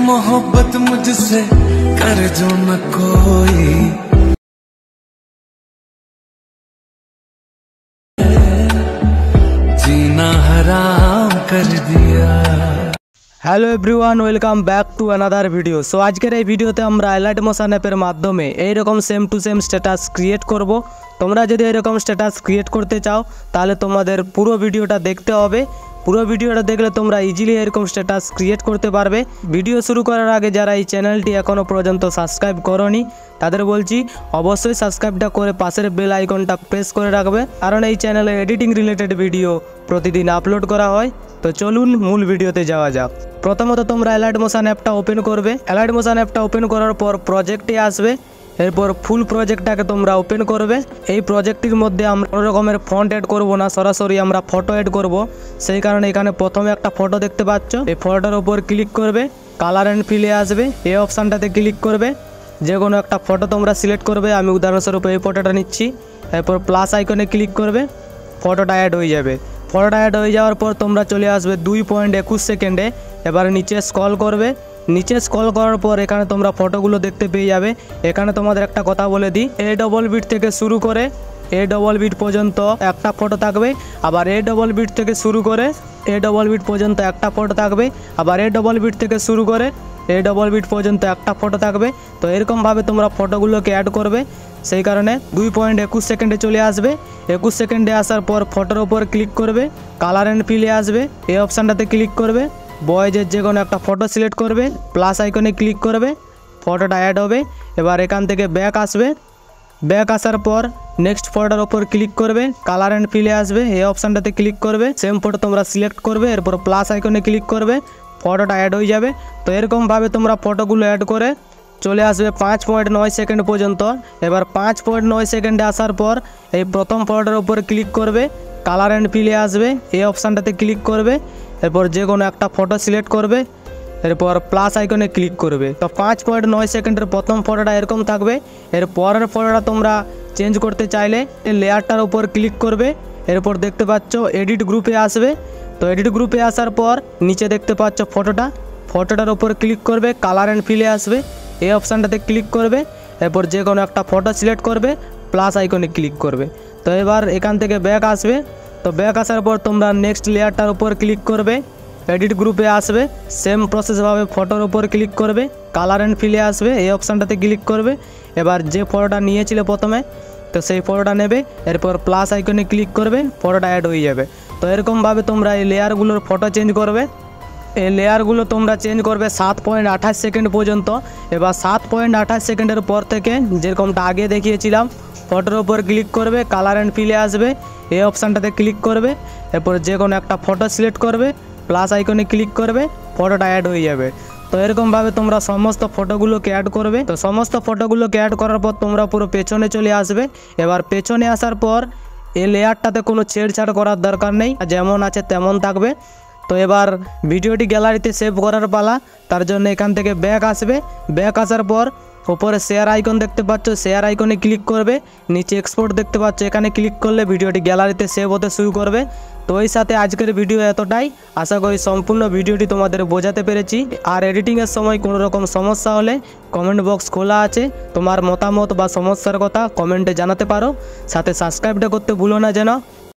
मोहब्बत मुझसे कर जो न कोई, जीना हराम कर दिया। Hello everyone, welcome back to another video. So আজকের এই ভিডিওতে আমরা এলাইট মোশন অ্যাপের মাধ্যমে এইরকম same to same status create করব। তোমরা যদি এরকম স্ট্যাটাস ক্রিয়েট করতে চাও তাহলে তোমাদের পুরো ভিডিওটা দেখতে হবে। পুরো ভিডিওটা দেখলে তোমরা ইজিলি এরকম স্ট্যাটাস ক্রিয়েট করতে পারবে। ভিডিও শুরু করার আগে যারা এই চ্যানেলটি এখনও পর্যন্ত সাবস্ক্রাইব করোনি তাদের বলছি অবশ্যই সাবস্ক্রাইবটা করে পাশের বেল আইকনটা প্রেস করে রাখবে, কারণ এই চ্যানেলে এডিটিং রিলেটেড ভিডিও প্রতিদিন আপলোড করা হয়। তো চলুন মূল ভিডিওতে যাওয়া যাক। প্রথমত তোমরা এলাইট মোশন অ্যাপটা ওপেন করবে। এলাইট মোশন অ্যাপটা ওপেন করার পর প্রজেক্টে আসবে, এরপর ফুল প্রজেক্টটাকে তোমরা ওপেন করবে। এই প্রজেক্টটির মধ্যে আমরা কোনো রকমের ফন্ট অ্যাড করব না, সরাসরি আমরা ফটো অ্যাড করব। সেই কারণে এখানে প্রথমে একটা ফটো দেখতে পাচ্ছ, এই ফটোটার উপর ক্লিক করবে, কালার অ্যান্ড ফিলে আসবে, এই অপশানটাতে ক্লিক করবে, যে কোনো একটা ফটো তোমরা সিলেক্ট করবে। আমি উদাহরণস্বরূপ এই ফটোটা নিচ্ছি। এরপর প্লাস আইকনে ক্লিক করবে, ফটোটা অ্যাড হয়ে যাবে। ফটোটা অ্যাড হয়ে যাওয়ার পর তোমরা চলে আসবে 2.21 সেকেন্ডে। এবার নিচে স্ক্রল করবে, নিচে স্ক্রল করার পর এখানে তোমরা ফটোগুলো দেখতে পেয়ে যাবে। এখানে তোমাদের একটা কথা বলে দিই, এ ডবল বিট থেকে শুরু করে এ ডবল বিট পর্যন্ত একটা ফটো থাকবে, আবার এ ডবল বিট থেকে শুরু করে এ ডবল বিট পর্যন্ত একটা ফটো থাকবে, আবার এ ডবল বিট থেকে শুরু করে এ ডবল বিট পর্যন্ত একটা ফটো থাকবে। তো এরকমভাবে তোমরা ফটোগুলোকে অ্যাড করবে। সেই কারণে 2.21 সেকেন্ডে চলে আসবে। 21 সেকেন্ডে আসার পর ফটোর ওপর ক্লিক করবে, কালার অ্যান্ড ফিলে আসবে, এই অপশানটাতে ক্লিক করবে, বয়েজের যে কোনো একটা ফটো সিলেক্ট করবে, প্লাস আইকনে ক্লিক করবে, ফটোটা অ্যাড হবে। এবার এখান থেকে ব্যাক আসবে, ব্যাক আসার পর নেক্সট ফটোর ওপর ক্লিক করবে, কালার অ্যান্ড ফিলে আসবে, এই অপশানটাতে ক্লিক করবে, সেম ফটো তোমরা সিলেক্ট করবে, এরপর প্লাস আইকনে ক্লিক করবে, ফটোটা অ্যাড হয়ে যাবে। তো এরকমভাবে তোমরা ফটোগুলো অ্যাড করে চলে আসবে 5.9 সেকেন্ড পর্যন্ত। এবার 5.9 সেকেন্ডে আসার পর এই প্রথম ফটোটার উপর ক্লিক করবে, কালার অ্যান্ড ফিলে আসবে, এই অপশানটাতে ক্লিক করবে, এরপর যে কোনো একটা ফটো সিলেক্ট করবে, এরপর প্লাস আইকনে ক্লিক করবে। তো 5.9 সেকেন্ডের প্রথম ফটোটা এরকম থাকবে। এর পরের ফটোটা তোমরা চেঞ্জ করতে চাইলে এই লেয়ারটার উপর ক্লিক করবে, এরপর দেখতে পাচ্ছ এডিট গ্রুপে আসবে। তো এডিট গ্রুপে আসার পর নিচে দেখতে পাচ্ছ ফটোটার উপর ক্লিক করবে, কালার অ্যান্ড ফিলে আসবে, এই অপশানটাতে ক্লিক করবে, এরপর যে কোনো একটা ফটো সিলেক্ট করবে, প্লাস আইকনে ক্লিক করবে। তো এবার এখান থেকে ব্যাক আসবে। তো ব্যাক আসার পর তোমরা নেক্সট লেয়ারটার উপর ক্লিক করবে, এডিট গ্রুপে আসবে, সেম প্রসেসভাবে ফটোর উপর ক্লিক করবে, কালার অ্যান্ড ফিলে আসবে, এই অপশানটাতে ক্লিক করবে। এবার যে ফটোটা নিয়েছিলে প্রথমে, তো সেই ফটোটা নেবে, এরপর প্লাস আইকনে ক্লিক করবে, ফটোটা অ্যাড হয়ে যাবে। তো এরকমভাবে তোমরা এই লেয়ারগুলোর ফটো চেঞ্জ করবে। এই লেয়ারগুলো তোমরা চেঞ্জ করবে 7.28 সেকেন্ড পর্যন্ত। এবার 7.28 সেকেন্ডের পর থেকে যেরকমটা আগে দেখিয়েছিলাম, ফটোর ওপর ক্লিক করবে, কালার অ্যান্ড ফিলে আসবে, এই অপশানটাতে ক্লিক করবে, এরপর যে কোনো একটা ফটো সিলেক্ট করবে, প্লাস আইকনে ক্লিক করবে, ফটোটা অ্যাড হয়ে যাবে। তো এরকমভাবে তোমরা সমস্ত ফটোগুলোকে অ্যাড করবে। তো সমস্ত ফটোগুলোকে অ্যাড করার পর তোমরা পুরো পেছনে চলে আসবে। এবার পেছনে আসার পর এই লেয়ারটাতে কোনো ছেড়ছাড় করার দরকার নেই, যেমন আছে তেমন থাকবে। তো এবার ভিডিওটি গ্যালারিতে সেভ করার পালা। তার জন্য এখান থেকে ব্যাক আসবে, ব্যাক আসার পর উপরে শেয়ার আইকন দেখতে পাচ্ছ, শেয়ার আইকনে ক্লিক করবে, নিচে এক্সপোর্ট দেখতে পাচ্ছ, এখানে ক্লিক করলে ভিডিওটি গ্যালারিতে সেভ হতে শুরু করবে। তো এই সাথে আজকের ভিডিও এতটাই। আশা করি সম্পূর্ণ ভিডিওটি তোমাদের বোঝাতে পেরেছি। আর এডিটিংয়ের সময় কোনো রকম সমস্যা হলে কমেন্ট বক্স খোলা আছে, তোমার মতামত বা সমস্যার কথা কমেন্টে জানাতে পারো। সাথে সাবস্ক্রাইবটা করতে ভুলো না যেন।